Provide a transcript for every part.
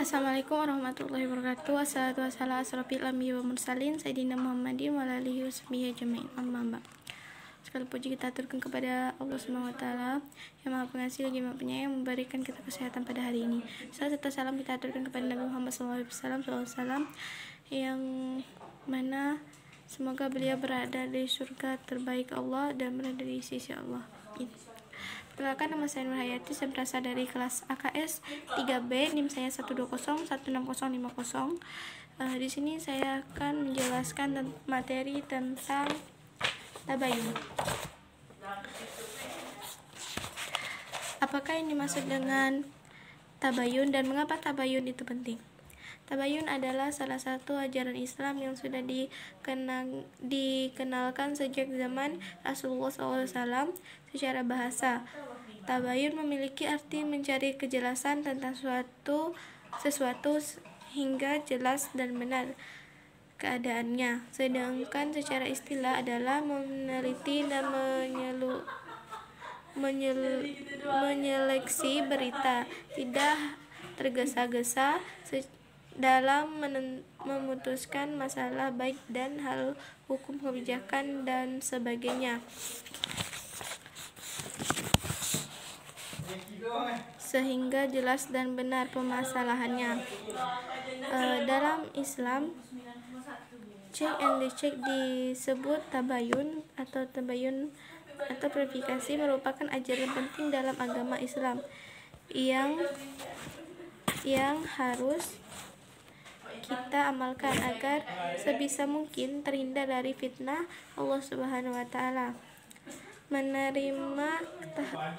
Assalamualaikum warahmatullahi wabarakatuh. Wassalatu wassalamu ala asrofil anbiya'i wal mursalin sayyidina Muhammadin wa ala alihi washabihi ajmain. Amma ba'd. Segala puji kita aturkan kepada Allah Subhanahu wa taala yang Maha Pengasih lagi Maha Penyayang, memberikan kita kesehatan pada hari ini. Salam serta salam kita aturkan kepada Nabi Muhammad SAW yang mana semoga beliau berada di surga terbaik Allah dan berada di sisi Allah. Perkenalkan, nama saya Nur Hayati, saya berasal dari kelas AKS 3B, NIM saya 120160050. Di sini saya akan menjelaskan materi tentang tabayun. Apakah yang dimaksud dengan tabayun dan mengapa tabayun itu penting? Tabayun adalah salah satu ajaran Islam yang sudah dikenalkan sejak zaman Rasulullah SAW secara bahasa. Tabayun memiliki arti mencari kejelasan tentang sesuatu hingga jelas dan benar keadaannya. Sedangkan secara istilah adalah meneliti dan menyeleksi berita, tidak tergesa-gesa dalam memutuskan masalah baik dan hal hukum kebijakan dan sebagainya, sehingga jelas dan benar permasalahannya. Dalam Islam, check and recheck disebut tabayun atau verifikasi merupakan ajaran penting dalam agama Islam yang harus kita amalkan agar sebisa mungkin terhindar dari fitnah. Allah Subhanahu wa taala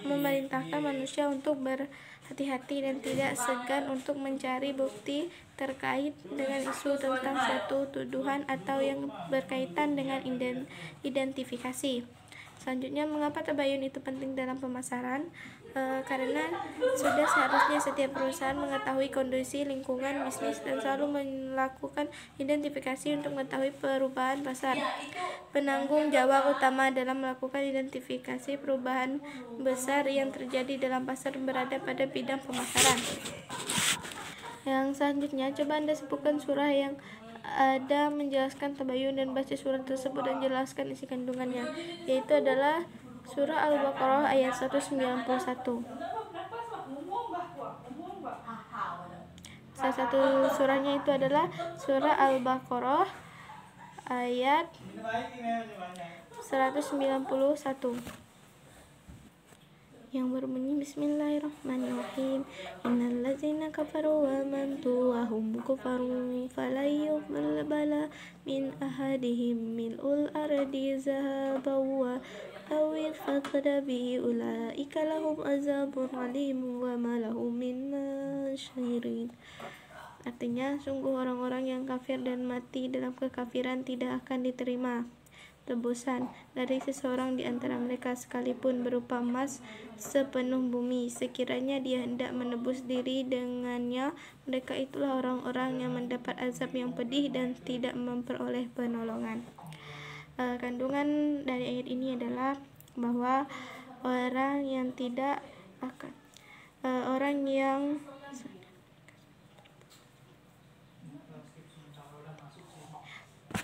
memerintahkan manusia untuk berhati-hati dan tidak segan untuk mencari bukti terkait dengan isu tentang suatu tuduhan atau yang berkaitan dengan identifikasi. Selanjutnya, mengapa tabayun itu penting dalam pemasaran? Karena sudah seharusnya setiap perusahaan mengetahui kondisi lingkungan bisnis dan selalu melakukan identifikasi untuk mengetahui perubahan pasar. Penanggung jawab utama dalam melakukan identifikasi perubahan besar yang terjadi dalam pasar berada pada bidang pemasaran. Yang selanjutnya, coba Anda sebutkan surah yang ada menjelaskan tabayun dan baca surah tersebut dan jelaskan isi kandungannya, yaitu adalah surah Al-Baqarah ayat 191. Salah satu surahnya itu adalah surah Al-Baqarah ayat 191 yang berbunyi Bismillahirrahmanirrahim. Innallazina kafaru wa amantu wa hum kufarun fala yuqbala min ahadihim mil'ul ardi zahaban wa awil faqda bi ulaika lahum azabun alim wa ma lahum min nasyirin. Artinya, sungguh orang-orang yang kafir dan mati dalam kekafiran tidak akan diterima tebusan dari seseorang di antara mereka sekalipun berupa emas sepenuh bumi. Sekiranya dia hendak menebus diri dengannya, mereka itulah orang-orang yang mendapat azab yang pedih dan tidak memperoleh penolongan. Kandungan dari ayat ini adalah bahwa orang yang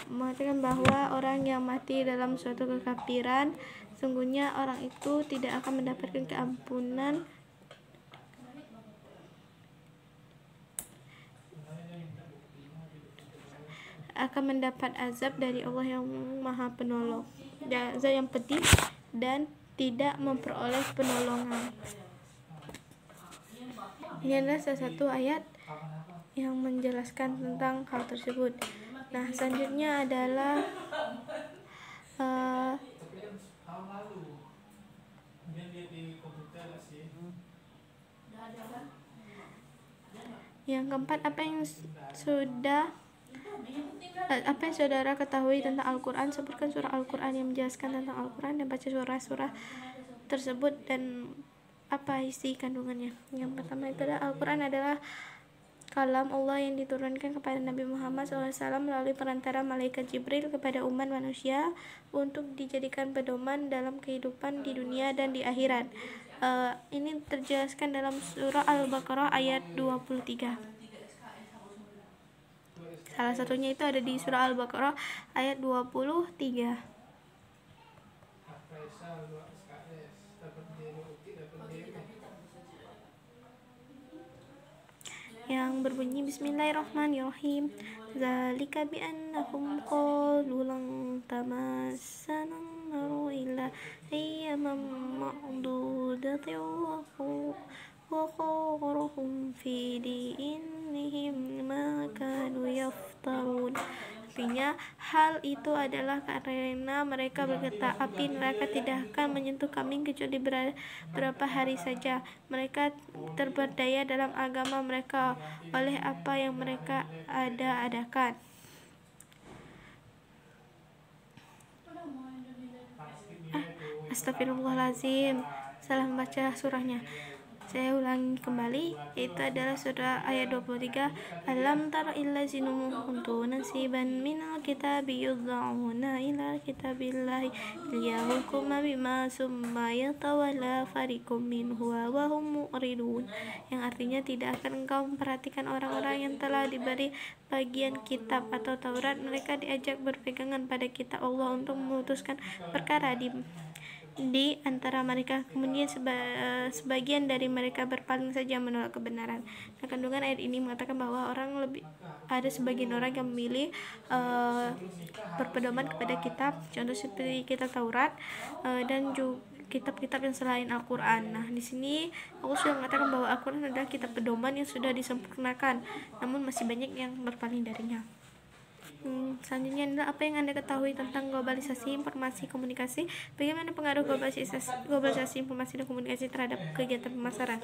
mengatakan bahwa orang yang mati dalam suatu kekafiran, sungguhnya orang itu tidak akan mendapatkan keampunan akan mendapat azab dari Allah yang Maha Penolong, azab yang pedih dan tidak memperoleh penolongan. Ini adalah salah satu ayat yang menjelaskan tentang hal tersebut. Nah, selanjutnya adalah yang keempat, apa yang saudara ketahui tentang Al-Quran? Sebutkan surah Al-Quran yang menjelaskan tentang Al-Quran dan baca surah-surah tersebut dan apa isi kandungannya. Yang pertama itu adalah Al-Quran adalah kalam Allah yang diturunkan kepada Nabi Muhammad SAW melalui perantara malaikat Jibril kepada umat manusia untuk dijadikan pedoman dalam kehidupan di dunia dan di akhirat. Ini terjelaskan dalam surah Al-Baqarah ayat 23. Salah satunya itu ada di surah Al-Baqarah ayat 23. Yang berbunyi Bismillahirrahmanirrahim. Zalika bi'annahum qalu lan tamassana an-naru illa ayyaman ma'dudatin wa qaruhum fi dinihim ma kanu yaftarun. Artinya, hal itu adalah karena mereka berkata, api neraka tidak akan menyentuh kami kecuali beberapa hari saja. Mereka terberdaya dalam agama mereka oleh apa yang mereka adakan. Astagfirullahaladzim, salah membaca surahnya. Saya ulangi kembali, itu adalah surah ayat 23. Alam tara illazina kuntu nasiban minal kitabi yudha'una ila kitabillahi liyahkuma bima summa yatawalla fariqum minhu wa hum mu'ridun. Yang artinya, tidak akan engkau memperhatikan orang-orang yang telah diberi bagian kitab atau Taurat. Mereka diajak berpegangan pada kitab Allah untuk memutuskan perkara di antara mereka, kemudian sebagian dari mereka berpaling saja menolak kebenaran. Nah, kandungan ayat ini mengatakan bahwa ada sebagian orang yang memilih berpedoman kepada kitab, contoh seperti kitab Taurat dan juga kitab-kitab yang selain Al-Quran. Nah, di sini aku sudah mengatakan bahwa Al-Quran adalah kitab pedoman yang sudah disempurnakan, namun masih banyak yang berpaling darinya. Selanjutnya adalah apa yang Anda ketahui tentang globalisasi informasi komunikasi. Bagaimana pengaruh globalisasi informasi dan komunikasi terhadap kegiatan pemasaran?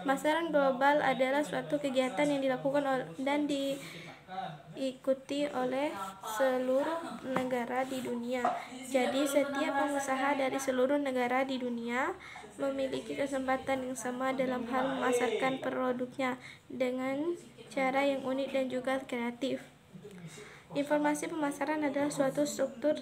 Pemasaran global adalah suatu kegiatan yang dilakukan dan diikuti oleh seluruh negara di dunia. Jadi setiap pengusaha dari seluruh negara di dunia memiliki kesempatan yang sama dalam hal memasarkan produknya dengan cara yang unik dan juga kreatif. Informasi pemasaran adalah suatu struktur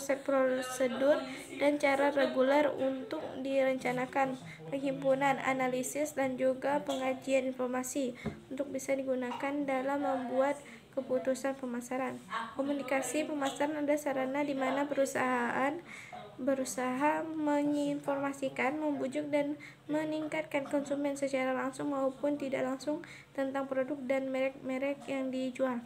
set prosedur dan cara reguler untuk direncanakan, penghimpunan, analisis, dan juga pengajian informasi untuk bisa digunakan dalam membuat keputusan pemasaran. Komunikasi pemasaran adalah sarana di mana perusahaan berusaha menginformasikan, membujuk, dan meningkatkan konsumen secara langsung maupun tidak langsung tentang produk dan merek-merek yang dijual.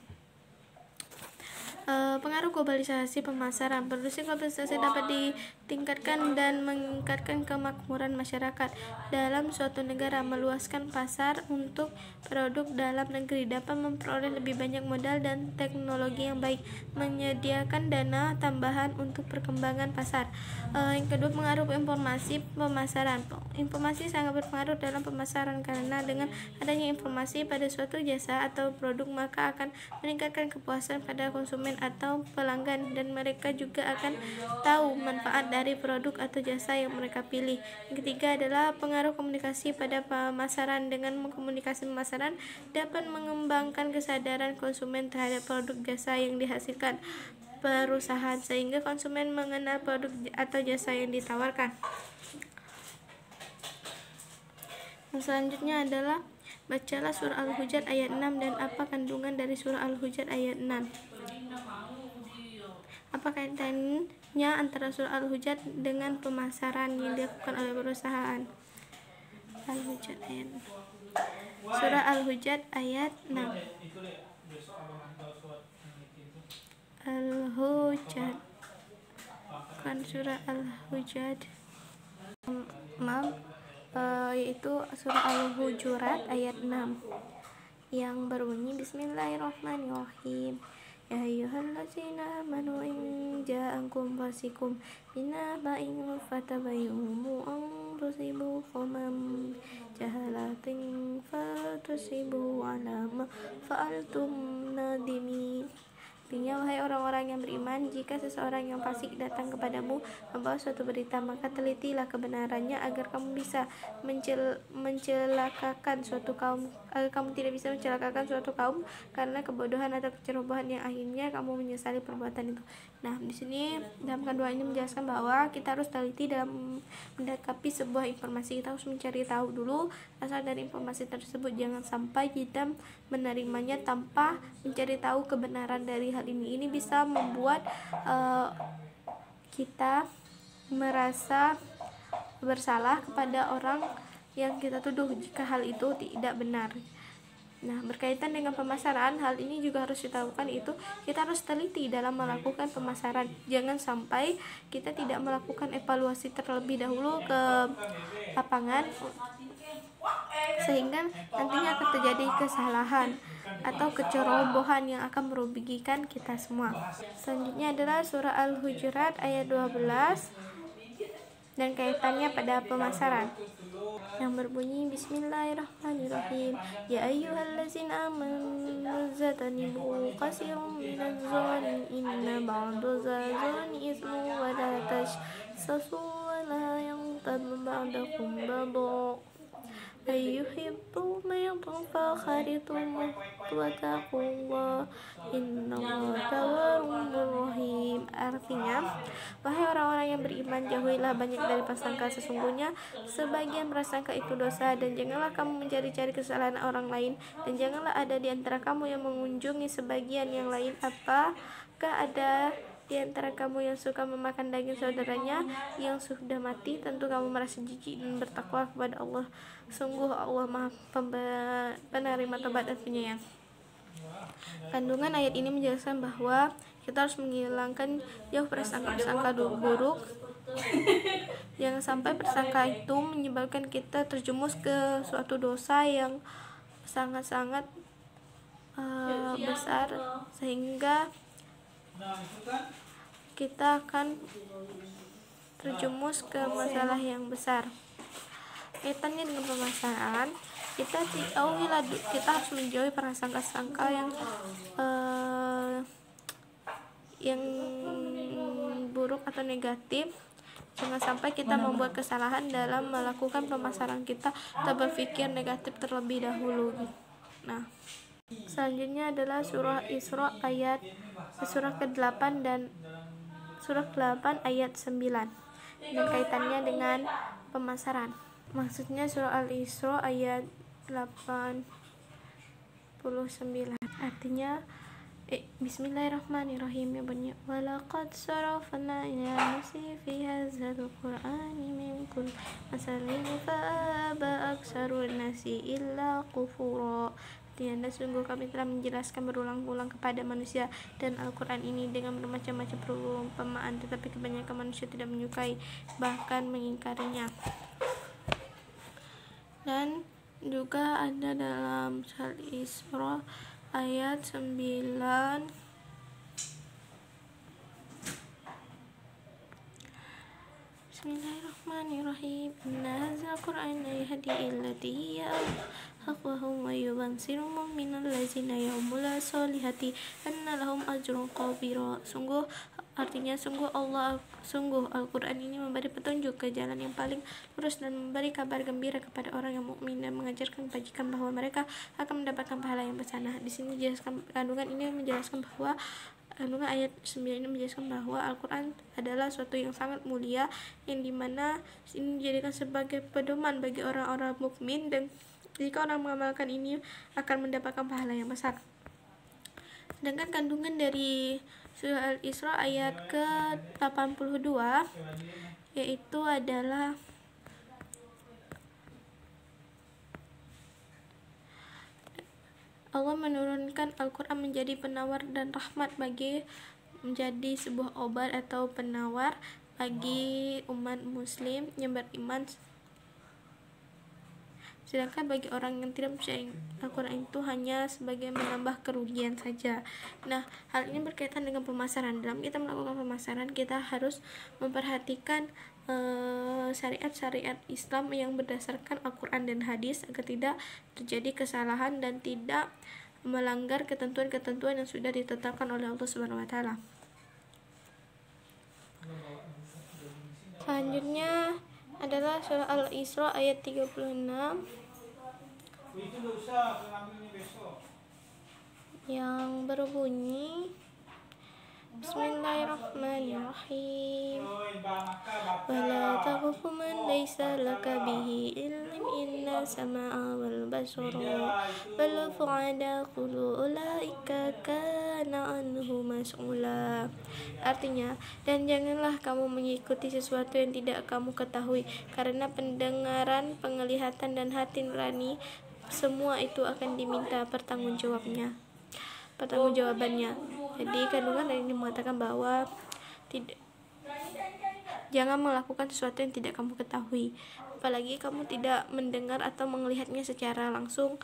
Pengaruh globalisasi pemasaran. Produksi globalisasi dapat ditingkatkan dan meningkatkan kemakmuran masyarakat dalam suatu negara. Meluaskan pasar untuk produk dalam negeri, dapat memperoleh lebih banyak modal dan teknologi yang baik, menyediakan dana tambahan untuk perkembangan pasar. Yang kedua, pengaruh informasi pemasaran. Informasi sangat berpengaruh dalam pemasaran karena dengan adanya informasi pada suatu jasa atau produk, maka akan meningkatkan kepuasan pada konsumen atau pelanggan, dan mereka juga akan tahu manfaat dari produk atau jasa yang mereka pilih. Yang ketiga adalah pengaruh komunikasi pada pemasaran. Dengan komunikasi pemasaran dapat mengembangkan kesadaran konsumen terhadap produk jasa yang dihasilkan perusahaan, sehingga konsumen mengenal produk atau jasa yang ditawarkan. Yang selanjutnya adalah bacalah surah Al-Hujurat ayat 6 dan apa kandungan dari surah Al-Hujurat ayat 6. Apa kaitannya antara surah Al-Hujurat dengan pemasaran yang dilakukan oleh perusahaan? Al-Hujurat ayat 6. Surah Al-Hujurat ayat 6. Al-Hujurat, bukan surah Al-Hujurat, yaitu surah Al-Hujurat ayat 6 yang berbunyi Bismillahirrahmanirrahim. Ya ayyuhallazina amanu in ja'akum fasikum binaba'in fatabayyanu an tusibu qauman jahalatin fatusibu ala ma fa'altum nadimin. Artinya, wahai orang-orang yang beriman, jika seseorang yang fasik datang kepadamu membawa suatu berita, maka telitilah kebenarannya agar kamu bisa mencelakakan suatu kaum, agar kamu tidak bisa mencelakakan suatu kaum karena kebodohan atau kecerobohan yang akhirnya kamu menyesali perbuatan itu. Nah, di sini dalam kandungan ini menjelaskan bahwa kita harus teliti dalam mendakapi sebuah informasi. Kita harus mencari tahu dulu asal dari informasi tersebut. Jangan sampai kita menerimanya tanpa mencari tahu kebenaran dari hal ini. Ini bisa membuat kita merasa bersalah kepada orang yang kita tuduh jika hal itu tidak benar. Nah, berkaitan dengan pemasaran, hal ini juga harus kita lakukan, itu kita harus teliti dalam melakukan pemasaran. Jangan sampai kita tidak melakukan evaluasi terlebih dahulu ke lapangan, sehingga nantinya akan terjadi kesalahan atau kecerobohan yang akan merugikan kita semua. Selanjutnya adalah surah Al-Hujurat ayat 12 dan kaitannya pada pemasaran, yang berbunyi Bismillahirrahmanirrahim. Ya ayyuhallazina amanu zatanibu qasirum minaz-zani inna ba'daz-zani ismu wa la tajassasu wa la yaghtab ba'dakum ba'da ayyuhibbu man fakharitum wattaqullah innallaha tawwabur rahim. Artinya, wahai orang-orang yang beriman, jauhilah banyak dari prasangka, sesungguhnya sebagian prasangka itu dosa, dan janganlah kamu mencari-cari kesalahan orang lain, dan janganlah ada di antara kamu yang mengunjungi sebagian yang lain. Apakah ada di antara kamu yang suka memakan daging saudaranya yang sudah mati? Tentu kamu merasa jijik dan bertakwa kepada Allah. Sungguh Allah Maha penerima tobat dan penyayang. Kandungan ayat ini menjelaskan bahwa kita harus menghilangkan jauh prasangka-prasangka buruk. Jangan sampai prasangka itu menyebabkan kita terjumus ke suatu dosa yang sangat-sangat besar, sehingga kita akan terjumus ke masalah yang besar. Kaitannya dengan pemasaran, kita harus menjauhi prasangka-prasangka yang buruk atau negatif. Jangan sampai kita membuat kesalahan dalam melakukan pemasaran kita atau berpikir negatif terlebih dahulu. Nah, selanjutnya adalah surah Isra surah ke-8 dan surah 8 ayat 9 dan kaitannya dengan pemasaran. Maksudnya surah Al-Isra ayat 89, artinya Bismillahirrahmanirrahim, ya bunyi walaqad sarafna ila nasi fi hadzal qur'ani min kulli masalin fa aba aktsarun nasi illa kufura. Dan sungguh kami telah menjelaskan berulang-ulang kepada manusia dan Al-Quran ini dengan bermacam-macam perumpamaan, tetapi kebanyakan manusia tidak menyukai, bahkan mengingkarinya. Dan juga ada dalam surah Isra ayat 9, Bismillahirrahmanirrahim. Inna hadzal qur'ana yahdi illati hiya aqwam wa yubsiru minal ladzina ya'maluna sholihati anna lahum ajrun kabira. Sungguh Al-Quran ini memberi petunjuk ke jalan yang paling lurus dan memberi kabar gembira kepada orang yang mukmin dan mengajarkan kebajikan bahwa mereka akan mendapatkan pahala yang besar. Nah, di sini kandungan ayat 9 ini menjelaskan bahwa Al-Quran adalah suatu yang sangat mulia, yang dimana ini dijadikan sebagai pedoman bagi orang-orang mukmin, dan jika orang mengamalkan ini akan mendapatkan pahala yang besar. Sedangkan kandungan dari surah Al-Isra ayat ke-82 yaitu adalah Allah menurunkan Al-Quran menjadi penawar dan rahmat menjadi sebuah obat atau penawar bagi umat muslim yang beriman. Sedangkan bagi orang yang tidak percaya, Al-Quran itu hanya sebagai menambah kerugian saja. Nah, hal ini berkaitan dengan pemasaran. Dalam kita melakukan pemasaran, kita harus memperhatikan syariat-syariat Islam yang berdasarkan Al-Quran dan hadis agar tidak terjadi kesalahan dan tidak melanggar ketentuan-ketentuan yang sudah ditetapkan oleh Allah Subhanahu wa taala. Selanjutnya adalah surah Al-Isra ayat 36 yang berbunyi Bismillahirrahmanirrahim. Wala taqfu man laysa laka bihi ilm inna sama'a wal basara wal fu'ada kullu ulaika kana anhu mas'ula. Artinya, dan janganlah kamu mengikuti sesuatu yang tidak kamu ketahui, karena pendengaran, penglihatan, dan hati nurani semua itu akan diminta pertanggungjawabannya. Jadi kandungan ini mengatakan bahwa jangan melakukan sesuatu yang tidak kamu ketahui, apalagi kamu tidak mendengar atau melihatnya secara langsung.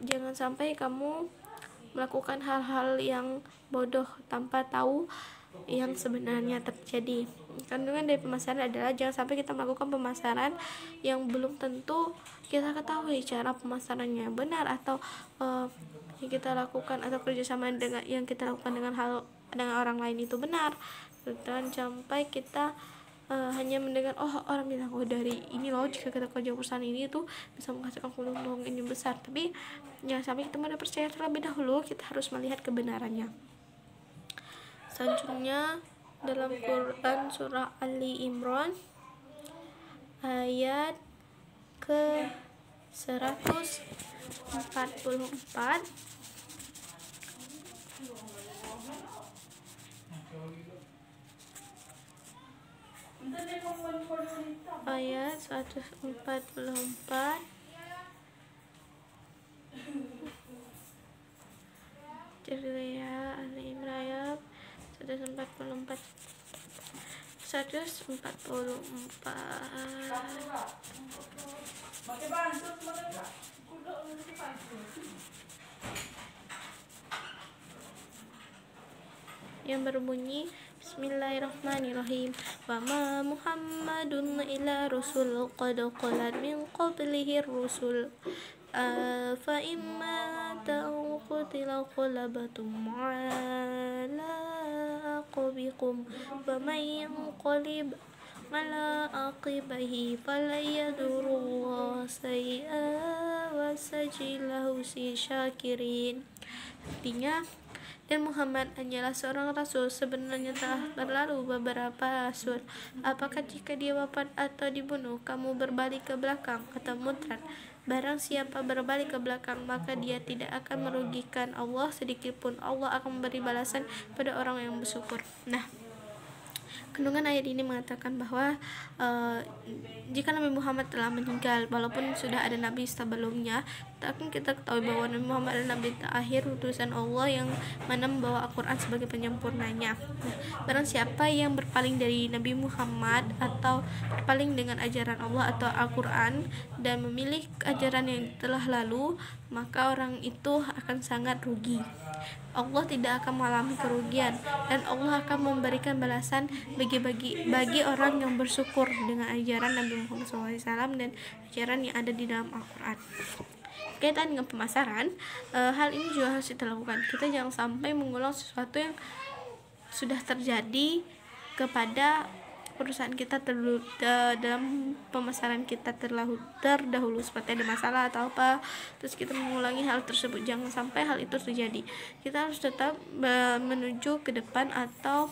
Jangan sampai kamu melakukan hal-hal yang bodoh tanpa tahu yang sebenarnya terjadi. Kandungan dari pemasaran adalah jangan sampai kita melakukan pemasaran yang belum tentu kita ketahui cara pemasarannya benar, atau yang kita lakukan atau kerjasama dengan yang kita lakukan dengan orang lain itu benar. Dan sampai kita hanya mendengar orang bilang dari ini loh, jika kita kerja perusahaan ini tuh bisa menghasilkan keuntungan ini besar, tapi jangan sampai kita mana percaya terlebih dahulu. Kita harus melihat kebenarannya. Selanjutnya dalam Quran surah Ali Imran ayat ke 144 ayat 144 Ali Imran ayat 144 yang berbunyi Bismillahirrahmanirrahim. Wa ma Muhammadun illa rasul qad qalat min qablihi rusul fa imma qutila qalabatum ala aqabikum wa may yanqalib ala aqibahi fala yadurullah say'a wa sajilahu si syakirin. Artinya, dan Muhammad hanyalah seorang rasul, sebenarnya telah berlalu beberapa rasul. Apakah jika dia wafat atau dibunuh, kamu berbalik ke belakang atau murtad? Barang siapa berbalik ke belakang, maka dia tidak akan merugikan Allah sedikitpun. Allah akan memberi balasan pada orang yang bersyukur. Nah, kandungan ayat ini mengatakan bahwa jika Nabi Muhammad telah meninggal, walaupun sudah ada Nabi sebelumnya, tapi kita ketahui bahwa Nabi Muhammad adalah Nabi terakhir utusan Allah yang mana membawa Al-Quran sebagai penyempurnanya. Nah, barang siapa yang berpaling dari Nabi Muhammad atau berpaling dengan ajaran Allah atau Al-Quran dan memilih ajaran yang telah lalu, maka orang itu akan sangat rugi. Allah tidak akan mengalami kerugian, dan Allah akan memberikan balasan bagi orang yang bersyukur dengan ajaran Nabi Muhammad SAW dan ajaran yang ada di dalam Al-Quran. Kaitan dengan pemasaran, hal ini juga harus kita lakukan. Kita jangan sampai mengulang sesuatu yang sudah terjadi kepada perusahaan kita dalam pemasaran kita terdahulu, seperti ada masalah atau apa, terus kita mengulangi hal tersebut. Jangan sampai hal itu terjadi. Kita harus tetap menuju ke depan atau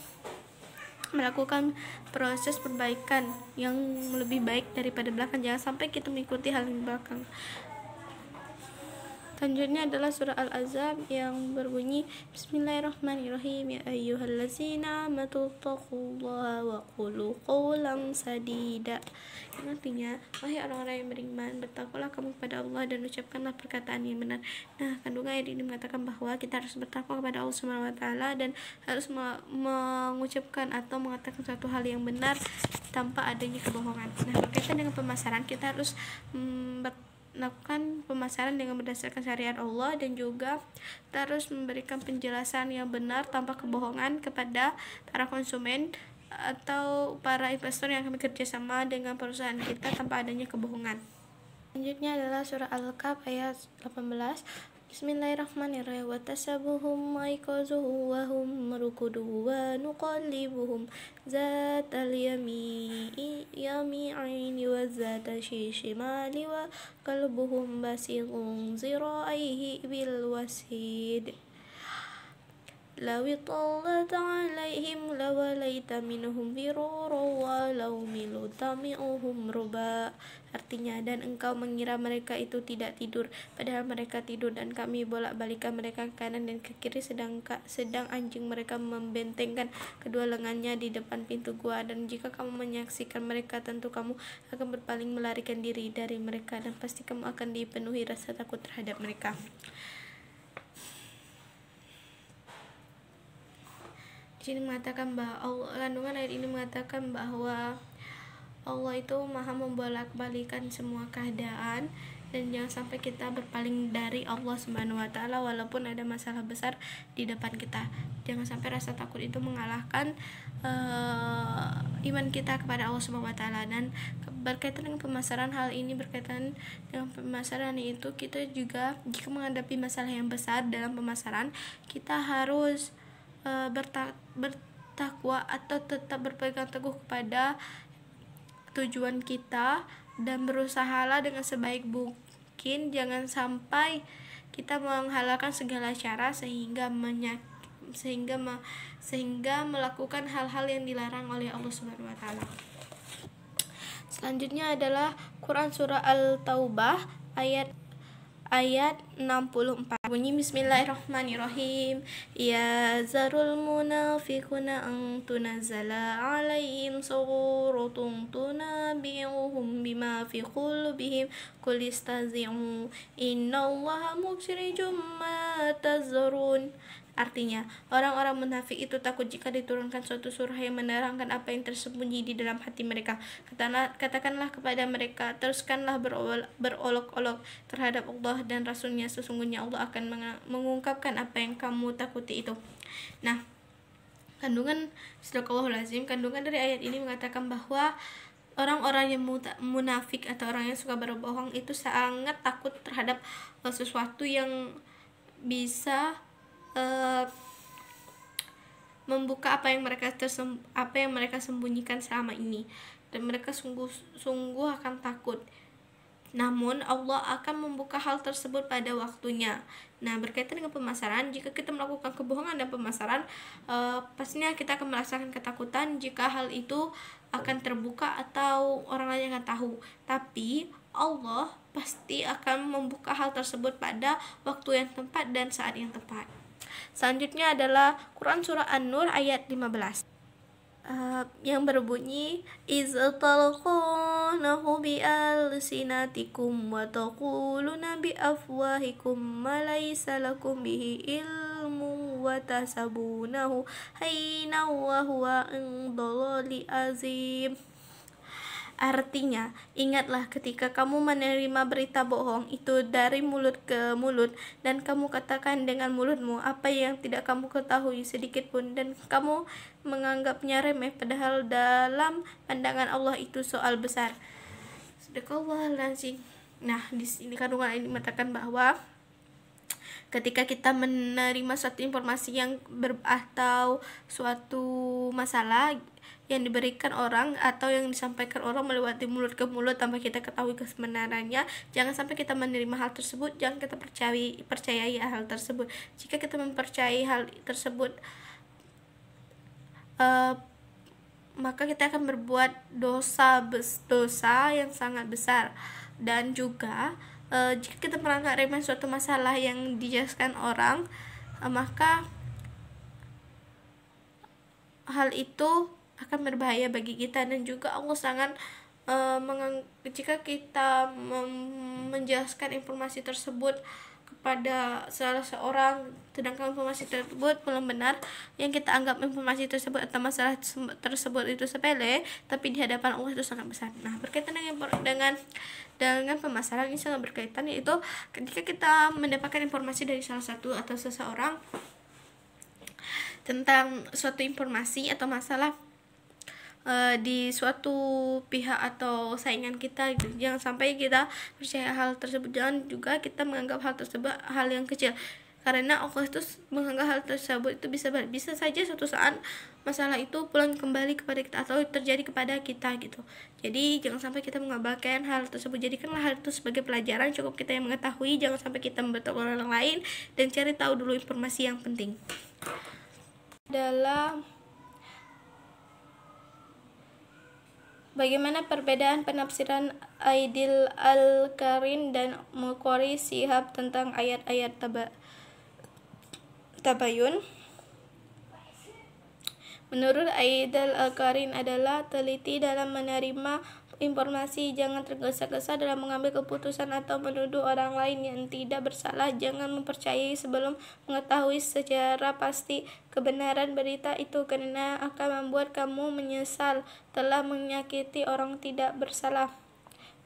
melakukan proses perbaikan yang lebih baik daripada belakang. Jangan sampai kita mengikuti hal yang belakang. Selanjutnya adalah surah Al-Ahzab yang berbunyi Bismillahirrahmanirrahim. Ya ayyuhallazina amanu taqullaha wa qulu qawlan sadida. Yang artinya, wahai orang-orang yang beriman, bertakwalah kamu kepada Allah dan ucapkanlah perkataan yang benar. Nah, kandungan ayat ini mengatakan bahwa kita harus bertakwa kepada Allah Subhanahu wa taala dan harus mengucapkan atau mengatakan suatu hal yang benar tanpa adanya kebohongan. Nah, berkaitan dengan pemasaran, kita harus melakukan pemasaran dengan berdasarkan syariat Allah, dan juga kita harus memberikan penjelasan yang benar tanpa kebohongan kepada para konsumen atau para investor yang akan bekerja sama dengan perusahaan kita tanpa adanya kebohongan. Selanjutnya adalah surah Al-Kahf ayat 18. Bismillahirrahmanirrahim. Wa tasabuhum aiqazuhu wa hum rukudu wa nuqallibuhum zatal yami'ini wa zata shimali wa qalbuhum basidun zira'ihi bil wasid. Law tallat alaihim lawalaita minhum firara wa law milu tami'uhum ruba. Artinya, dan engkau mengira mereka itu tidak tidur, padahal mereka tidur, dan kami bolak-balikan mereka ke kanan dan ke kiri, sedang anjing mereka membentengkan kedua lengannya di depan pintu gua. Dan jika kamu menyaksikan mereka, tentu kamu akan berpaling melarikan diri dari mereka, dan pasti kamu akan dipenuhi rasa takut terhadap mereka. Di sini mengatakan bahwa kandungan ayat ini mengatakan bahwa Allah itu maha membolak-balikan semua keadaan, dan jangan sampai kita berpaling dari Allah Subhanahu wa taala walaupun ada masalah besar di depan kita. Jangan sampai rasa takut itu mengalahkan iman kita kepada Allah Subhanahu wa taala. Dan berkaitan dengan pemasaran, hal ini berkaitan dengan pemasaran, itu kita juga jika menghadapi masalah yang besar dalam pemasaran, kita harus bertakwa atau tetap berpegang teguh kepada tujuan kita dan berusahalah dengan sebaik mungkin. Jangan sampai kita menghalalkan segala cara sehingga melakukan hal-hal yang dilarang oleh Allah Subhanahu wa taala. Selanjutnya adalah Quran surah Al-Taubah ayat 64. Bunyi Bismillahirrahmanirrahim. Ya zarul munafiquna an tunazzala alaihim suratun tunabi'uhum bima fi qulubihim qul istazi'u innallaha mukhrijum ma tazrun. Artinya, orang-orang munafik itu takut jika diturunkan suatu surah yang menerangkan apa yang tersembunyi di dalam hati mereka. Katakanlah kepada mereka, teruskanlah berolok-olok terhadap Allah dan Rasulnya, sesungguhnya Allah akan mengungkapkan apa yang kamu takuti itu. Nah, kandungan dari ayat ini mengatakan bahwa orang-orang yang munafik atau orang yang suka berbohong itu sangat takut terhadap sesuatu yang bisa membuka apa yang mereka sembunyikan selama ini, dan mereka sungguh akan takut. Namun Allah akan membuka hal tersebut pada waktunya. Nah, berkaitan dengan pemasaran, jika kita melakukan kebohongan dan pemasaran, pastinya kita akan merasakan ketakutan jika hal itu akan terbuka atau orang lain akan tahu. Tapi Allah pasti akan membuka hal tersebut pada waktu yang tepat dan saat yang tepat. Selanjutnya adalah Quran surah An-Nur ayat 15 yang berbunyi iz talqanahu bi alsinatikum wa taquluna bi afwahikum ma laysa lakum bihi ilmu wa tasabunahu hayna wa huwa indallali azim. Artinya, ingatlah ketika kamu menerima berita bohong itu dari mulut ke mulut, dan kamu katakan dengan mulutmu apa yang tidak kamu ketahui sedikit pun, dan kamu menganggapnya remeh, padahal dalam pandangan Allah itu soal besar. Sadaqallahul-azim. Nah, di sini kandungan ini mengatakan bahwa ketika kita menerima suatu informasi atau suatu masalah yang diberikan orang atau yang disampaikan orang melewati mulut ke mulut tanpa kita ketahui kebenarannya, jangan sampai kita menerima hal tersebut, jangan kita percayai hal tersebut. Jika kita mempercayai hal tersebut, maka kita akan berbuat dosa yang sangat besar. Dan juga jika kita merangkak remeh suatu masalah yang dijelaskan orang, maka hal itu akan berbahaya bagi kita. Dan juga Allah sangat jika kita menjelaskan informasi tersebut kepada salah seorang, sedangkan informasi tersebut belum benar, yang kita anggap informasi tersebut atau masalah tersebut itu sepele, tapi di hadapan Allah itu sangat besar. Nah, berkaitan dengan pemasaran ini sangat berkaitan, yaitu ketika kita mendapatkan informasi dari salah satu atau seseorang tentang suatu informasi atau masalah, di suatu pihak atau saingan kita gitu. Jangan sampai kita percaya hal tersebut, jangan juga kita menganggap hal tersebut hal yang kecil, karena Allah itu menganggap hal tersebut itu bisa saja suatu saat masalah itu pulang kembali kepada kita atau terjadi kepada kita gitu. Jadi jangan sampai kita mengabaikan hal tersebut, jadikanlah hal itu sebagai pelajaran, cukup kita yang mengetahui, jangan sampai kita membantu orang lain, dan cari tahu dulu informasi yang penting. Dalam bagaimana perbedaan penafsiran Aidil Al-Karin dan Muqori Shihab tentang ayat-ayat Tabayun? Menurut Aidil Al-Karin adalah teliti dalam menerima informasi, jangan tergesa-gesa dalam mengambil keputusan atau menuduh orang lain yang tidak bersalah, jangan mempercayai sebelum mengetahui secara pasti kebenaran berita itu, karena akan membuat kamu menyesal telah menyakiti orang tidak bersalah.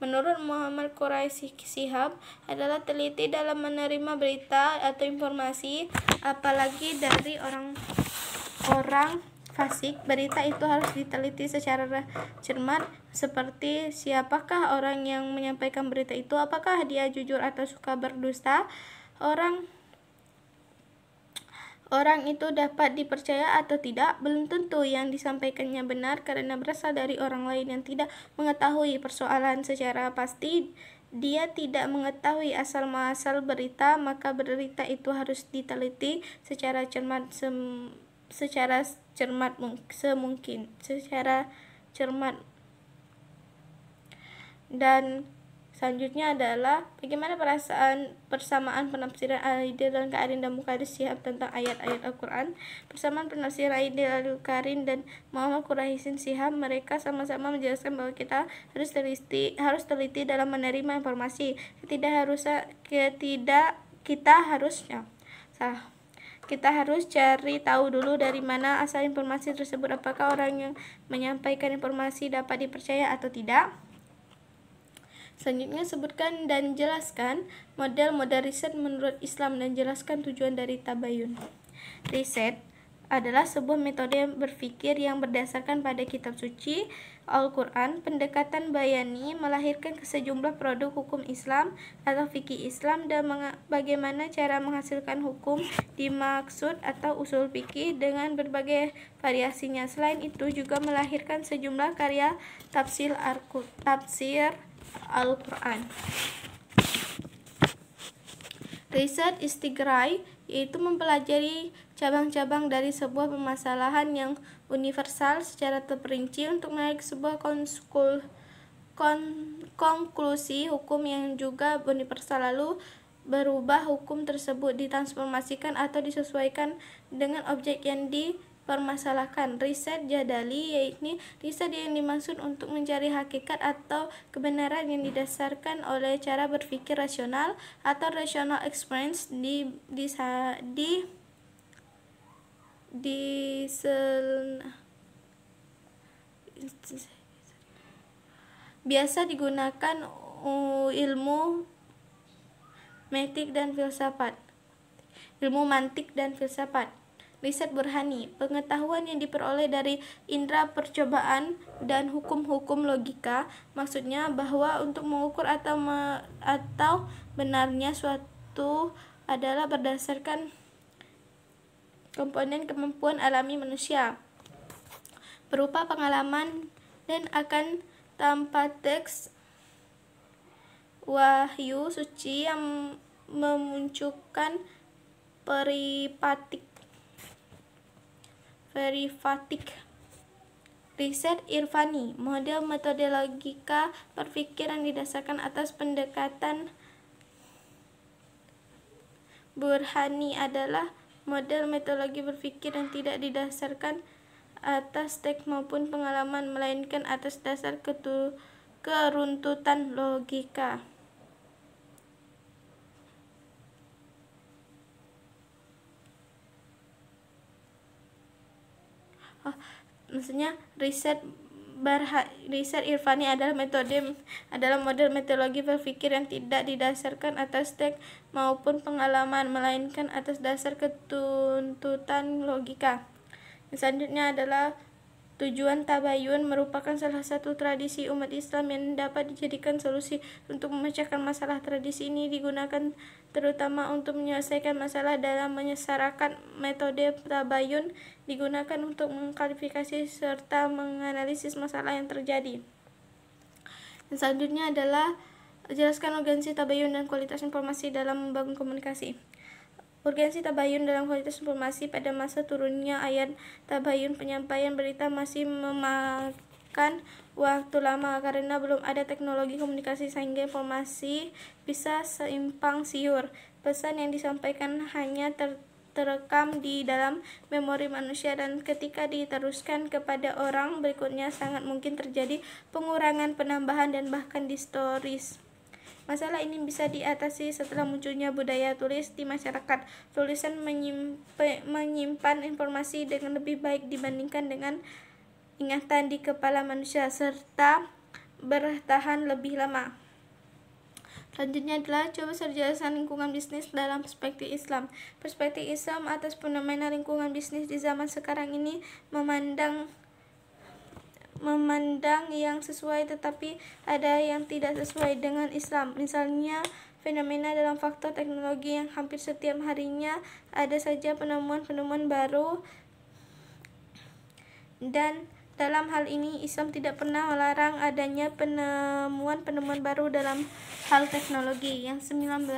Menurut Muhammad Quraisy Shihab adalah teliti dalam menerima berita atau informasi, apalagi dari orang fasik. Berita itu harus diteliti secara cermat, seperti siapakah orang yang menyampaikan berita itu, apakah dia jujur atau suka berdusta. Orang itu dapat dipercaya atau tidak, belum tentu yang disampaikannya benar karena berasal dari orang lain yang tidak mengetahui persoalan secara pasti. Dia tidak mengetahui asal muasal berita, maka berita itu harus diteliti secara cermat Dan selanjutnya adalah bagaimana persamaan penafsiran Aidil Al-Karin dan Muqori Shihab tentang ayat-ayat Al-Quran. Persamaan penafsiran Aidil Al-Karin dan Muhammad Quraisy Shihab, mereka sama-sama menjelaskan bahwa kita harus teliti dalam menerima informasi. Kita harus cari tahu dulu dari mana asal informasi tersebut, apakah orang yang menyampaikan informasi dapat dipercaya atau tidak. Selanjutnya, sebutkan dan jelaskan model-model riset menurut Islam dan jelaskan tujuan dari tabayun. Riset adalah sebuah metode berpikir yang berdasarkan pada kitab suci Al-Quran. Pendekatan bayani melahirkan sejumlah produk hukum Islam atau fikih Islam dan bagaimana cara menghasilkan hukum dimaksud atau usul fikih dengan berbagai variasinya. Selain itu juga melahirkan sejumlah karya tafsir Al-Quran. Riset istigrai yaitu mempelajari cabang-cabang dari sebuah permasalahan yang universal secara terperinci untuk menarik sebuah konklusi hukum yang juga universal, lalu berubah hukum tersebut ditransformasikan atau disesuaikan dengan objek yang dipermasalahkan. Riset jadali yaitu riset yang dimaksud untuk mencari hakikat atau kebenaran yang didasarkan oleh cara berpikir rasional atau rational experience biasa digunakan ilmu mantik dan filsafat. Riset burhani, pengetahuan yang diperoleh dari indera percobaan dan hukum-hukum logika. Maksudnya bahwa untuk mengukur atau benarnya suatu adalah berdasarkan komponen kemampuan alami manusia berupa pengalaman dan akan tanpa teks wahyu suci yang memunculkan verifatik. Riset irfani, model metodologika berpikiran didasarkan atas pendekatan burhani adalah model metodologi berpikir yang tidak didasarkan atas teks maupun pengalaman, melainkan atas dasar keruntutan logika. Riset irfani adalah model metodologi berpikir yang tidak didasarkan atas teks maupun pengalaman, melainkan atas dasar ketuntutan logika. Yang selanjutnya adalah Tujuan tabayun merupakan salah satu tradisi umat Islam yang dapat dijadikan solusi untuk memecahkan masalah. Tradisi ini digunakan terutama untuk menyelesaikan masalah dalam masyarakat. Metode tabayun digunakan untuk mengklarifikasi serta menganalisis masalah yang terjadi. Dan selanjutnya adalah jelaskan urgensi tabayun dan kualitas informasi dalam membangun komunikasi. Urgensi tabayun dalam kualitas informasi. Pada masa turunnya ayat tabayun, penyampaian berita masih memakan waktu lama karena belum ada teknologi komunikasi sehingga informasi bisa simpang siur. Pesan yang disampaikan hanya terekam di dalam memori manusia, dan ketika diteruskan kepada orang berikutnya sangat mungkin terjadi pengurangan, penambahan, dan bahkan distoris. Masalah ini bisa diatasi setelah munculnya budaya tulis di masyarakat. Tulisan menyimpan informasi dengan lebih baik dibandingkan dengan ingatan di kepala manusia, serta bertahan lebih lama. Selanjutnya adalah coba penjelasan lingkungan bisnis dalam perspektif Islam. Perspektif Islam atas fenomena lingkungan bisnis di zaman sekarang ini memandang yang sesuai, tetapi ada yang tidak sesuai dengan Islam. Misalnya fenomena dalam faktor teknologi yang hampir setiap harinya ada saja penemuan-penemuan baru, dan dalam hal ini Islam tidak pernah melarang adanya penemuan-penemuan baru dalam hal teknologi. Yang 19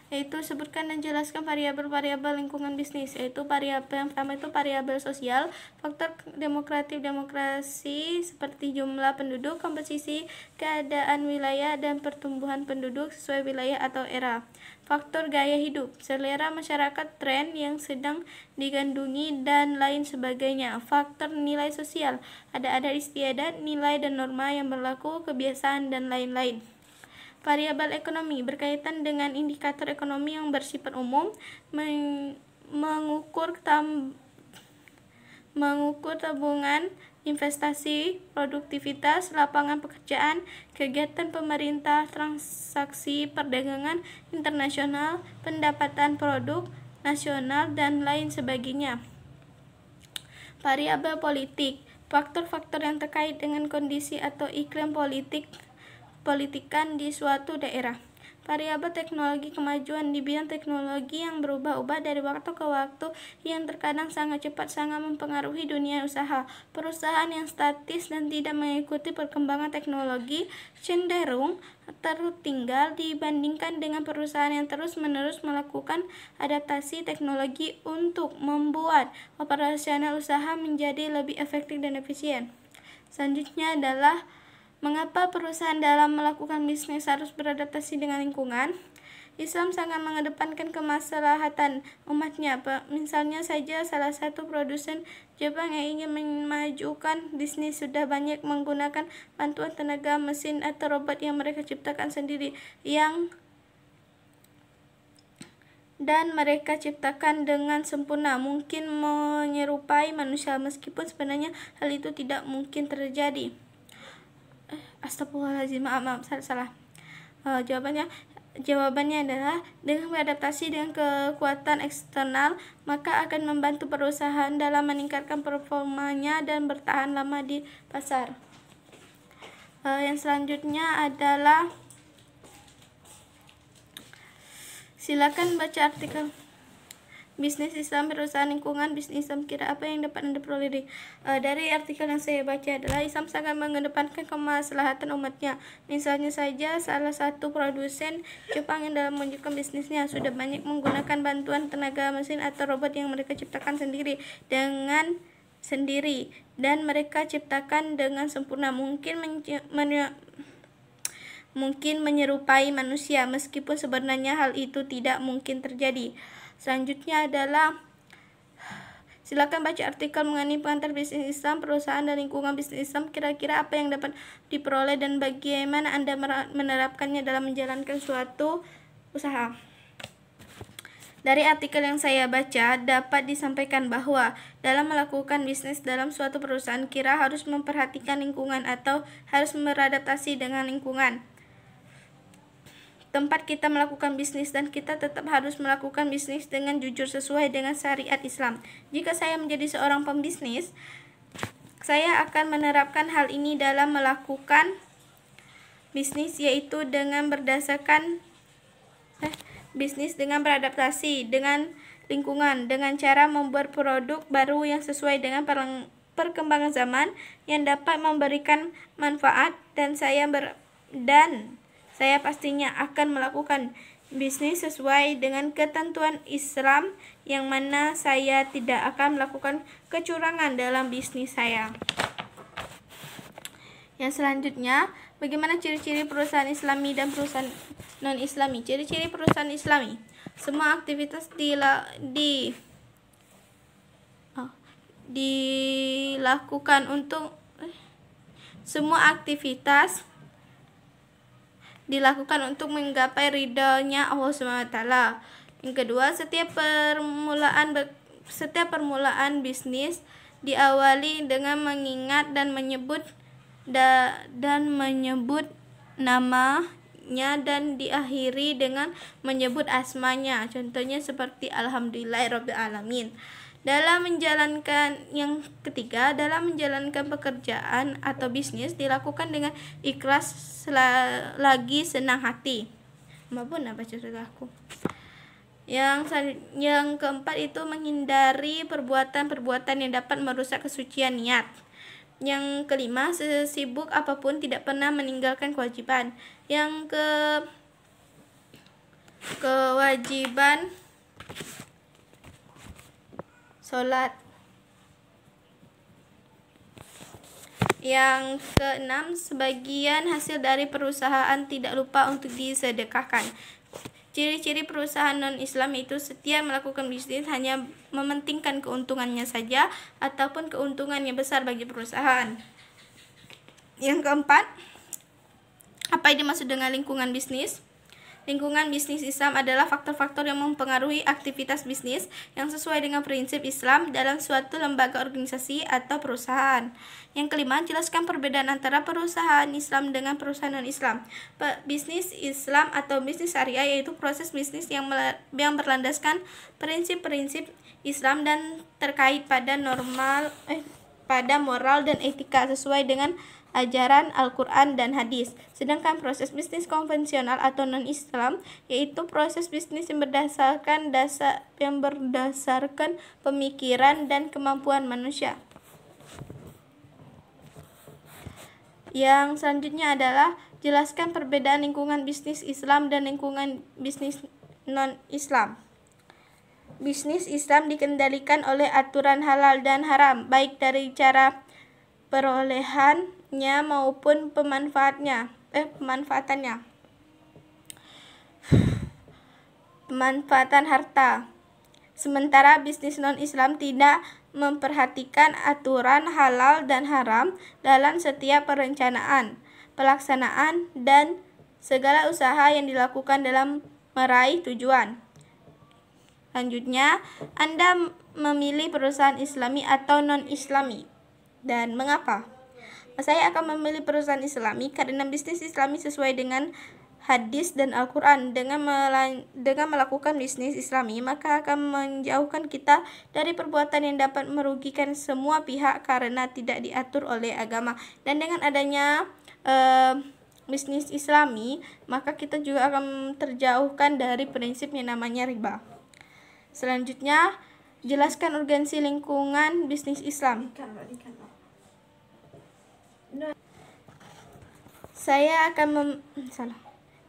yaitu sebutkan dan jelaskan variabel-variabel lingkungan bisnis, yaitu variabel yang pertama itu variabel sosial, faktor demokrasi seperti jumlah penduduk, komposisi, keadaan wilayah, dan pertumbuhan penduduk sesuai wilayah atau era. Faktor gaya hidup, selera masyarakat, tren yang sedang digandungi, dan lain sebagainya. Faktor nilai sosial, ada adat istiadat, nilai dan norma yang berlaku, kebiasaan, dan lain-lain. Variabel ekonomi berkaitan dengan indikator ekonomi yang bersifat umum, mengukur tabungan, investasi, produktivitas, lapangan pekerjaan, kegiatan pemerintah, transaksi perdagangan internasional, pendapatan produk nasional, dan lain sebagainya. Variabel politik, faktor-faktor yang terkait dengan kondisi atau iklim politikan di suatu daerah. Variabel teknologi, kemajuan di bidang teknologi yang berubah-ubah dari waktu ke waktu, yang terkadang sangat cepat, sangat mempengaruhi dunia usaha. Perusahaan yang statis dan tidak mengikuti perkembangan teknologi cenderung tertinggal dibandingkan dengan perusahaan yang terus-menerus melakukan adaptasi teknologi untuk membuat operasional usaha menjadi lebih efektif dan efisien. Selanjutnya adalah mengapa perusahaan dalam melakukan bisnis harus beradaptasi dengan lingkungan. Islam sangat mengedepankan kemaslahatan umatnya. Misalnya saja salah satu produsen Jepang yang ingin memajukan bisnis sudah banyak menggunakan bantuan tenaga mesin atau robot yang mereka ciptakan sendiri, dan mereka ciptakan dengan sempurna, mungkin menyerupai manusia, meskipun sebenarnya hal itu tidak mungkin terjadi. Astagfirullahaladzim, maaf, salah. Jawabannya adalah dengan beradaptasi dengan kekuatan eksternal, maka akan membantu perusahaan dalam meningkatkan performanya dan bertahan lama di pasar. Yang selanjutnya adalah silakan baca artikel Bisnis Islam, Perusahaan Lingkungan, Bisnis Islam, kira apa yang dapat Anda peroleh dari artikel yang saya baca adalah Islam sangat mengedepankan kemaslahatan umatnya. Misalnya saja salah satu produsen Jepang yang dalam menunjukkan bisnisnya sudah banyak menggunakan bantuan tenaga mesin atau robot yang mereka ciptakan sendiri dan mereka ciptakan dengan sempurna, mungkin menyerupai manusia, meskipun sebenarnya hal itu tidak mungkin terjadi. Selanjutnya adalah silakan baca artikel mengenai pengantar bisnis Islam, perusahaan, dan lingkungan bisnis Islam, kira-kira apa yang dapat diperoleh dan bagaimana Anda menerapkannya dalam menjalankan suatu usaha. Dari artikel yang saya baca dapat disampaikan bahwa dalam melakukan bisnis dalam suatu perusahaan kira harus memperhatikan lingkungan atau harus beradaptasi dengan lingkungan tempat kita melakukan bisnis, dan kita tetap harus melakukan bisnis dengan jujur sesuai dengan syariat Islam. Jika saya menjadi seorang pembisnis, Saya akan menerapkan hal ini dalam melakukan bisnis, yaitu dengan bisnis dengan beradaptasi dengan lingkungan, dengan cara membuat produk baru yang sesuai dengan perkembangan zaman yang dapat memberikan manfaat, dan saya pastinya akan melakukan bisnis sesuai dengan ketentuan Islam, yang mana saya tidak akan melakukan kecurangan dalam bisnis saya. Yang selanjutnya, bagaimana ciri-ciri perusahaan Islami dan perusahaan non-Islami? Ciri-ciri perusahaan Islami: semua aktivitas dilakukan untuk menggapai ridhonya Allah SWT. Yang kedua, setiap permulaan bisnis diawali dengan mengingat dan menyebut namanya, dan diakhiri dengan menyebut asmanya. Contohnya seperti Alhamdulillahirrabbilalamin. Yang ketiga, dalam menjalankan pekerjaan atau bisnis dilakukan dengan ikhlas lagi senang hati. Maupun apa ceritaku. Yang keempat itu menghindari perbuatan-perbuatan yang dapat merusak kesucian niat. Yang kelima, sesibuk apapun tidak pernah meninggalkan kewajiban. Yang kewajiban sholat. Yang keenam, sebagian hasil dari perusahaan tidak lupa untuk disedekahkan. Ciri-ciri perusahaan non-Islam itu setiap melakukan bisnis hanya mementingkan keuntungannya saja ataupun keuntungan yang besar bagi perusahaan. Yang keempat, apa yang dimaksud dengan lingkungan bisnis? Lingkungan bisnis Islam adalah faktor-faktor yang mempengaruhi aktivitas bisnis yang sesuai dengan prinsip Islam dalam suatu lembaga organisasi atau perusahaan. Yang kelima, jelaskan perbedaan antara perusahaan Islam dengan perusahaan non-Islam. Bisnis Islam atau bisnis syariah yaitu proses bisnis yang berlandaskan prinsip-prinsip Islam dan terkait pada moral dan etika sesuai dengan ajaran Al-Quran dan hadis. Sedangkan proses bisnis konvensional atau non-Islam yaitu proses bisnis yang berdasarkan pemikiran dan kemampuan manusia. Yang selanjutnya adalah jelaskan perbedaan lingkungan bisnis Islam dan lingkungan bisnis non-Islam. Bisnis Islam dikendalikan oleh aturan halal dan haram, baik dari cara perolehannya maupun pemanfaatannya. Pemanfaatan harta. Sementara bisnis non-Islam tidak memperhatikan aturan halal dan haram dalam setiap perencanaan, pelaksanaan, dan segala usaha yang dilakukan dalam meraih tujuan. Selanjutnya, Anda memilih perusahaan Islami atau non-Islami, dan mengapa? Saya akan memilih perusahaan Islami karena bisnis Islami sesuai dengan hadis dan Al-Quran. Dengan melakukan bisnis Islami, maka akan menjauhkan kita dari perbuatan yang dapat merugikan semua pihak karena tidak diatur oleh agama. Dan dengan adanya bisnis Islami, maka kita juga akan terjauhkan dari prinsip yang namanya riba. Selanjutnya, jelaskan urgensi lingkungan bisnis Islam.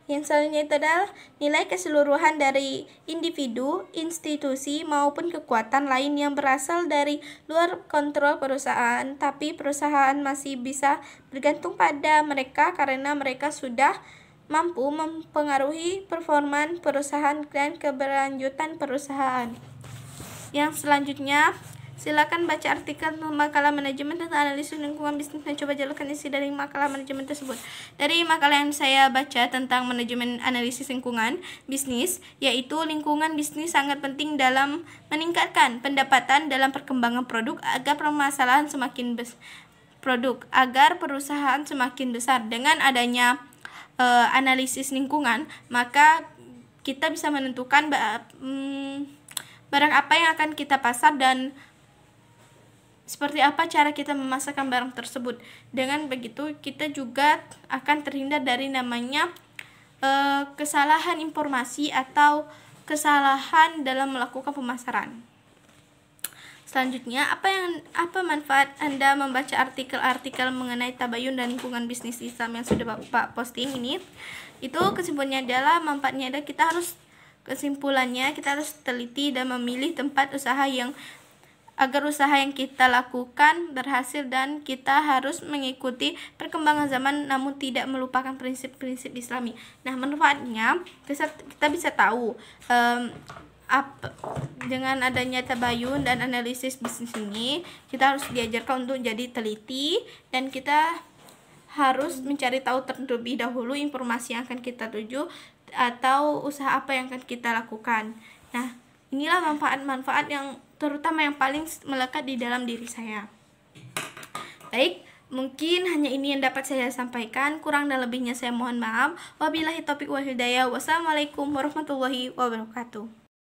Yang selanjutnya itu adalah nilai keseluruhan dari individu, institusi, maupun kekuatan lain yang berasal dari luar kontrol perusahaan, tapi perusahaan masih bisa bergantung pada mereka karena mereka sudah mampu mempengaruhi performa perusahaan dan keberlanjutan perusahaan. Yang selanjutnya, silakan baca artikel makalah manajemen tentang analisis lingkungan bisnis dan coba jelaskan isi dari makalah manajemen tersebut. Dari makalah yang saya baca tentang manajemen analisis lingkungan bisnis, yaitu lingkungan bisnis sangat penting dalam meningkatkan pendapatan dalam perkembangan produk agar perusahaan semakin besar. Dengan adanya analisis lingkungan, maka kita bisa menentukan barang apa yang akan kita pasar dan seperti apa cara kita memasarkan barang tersebut. Dengan begitu kita juga akan terhindar dari namanya kesalahan informasi atau kesalahan dalam melakukan pemasaran. Selanjutnya, apa manfaat Anda membaca artikel-artikel mengenai tabayun dan lingkungan bisnis Islam yang sudah Bapak posting ini? Itu kesimpulannya adalah manfaatnya adalah kita harus teliti dan memilih tempat usaha agar usaha yang kita lakukan berhasil, dan kita harus mengikuti perkembangan zaman namun tidak melupakan prinsip-prinsip Islami. Nah, manfaatnya kita bisa tahu dengan adanya tabayun dan analisis bisnis ini, kita harus diajarkan untuk jadi teliti, dan kita harus mencari tahu terlebih dahulu informasi yang akan kita tuju atau usaha apa yang akan kita lakukan. Nah, inilah manfaat-manfaat yang terutama yang paling melekat di dalam diri saya. Baik, mungkin hanya ini yang dapat saya sampaikan. Kurang dan lebihnya saya mohon maaf. Wabillahi taufiq wal hidayah. Wassalamualaikum warahmatullahi wabarakatuh.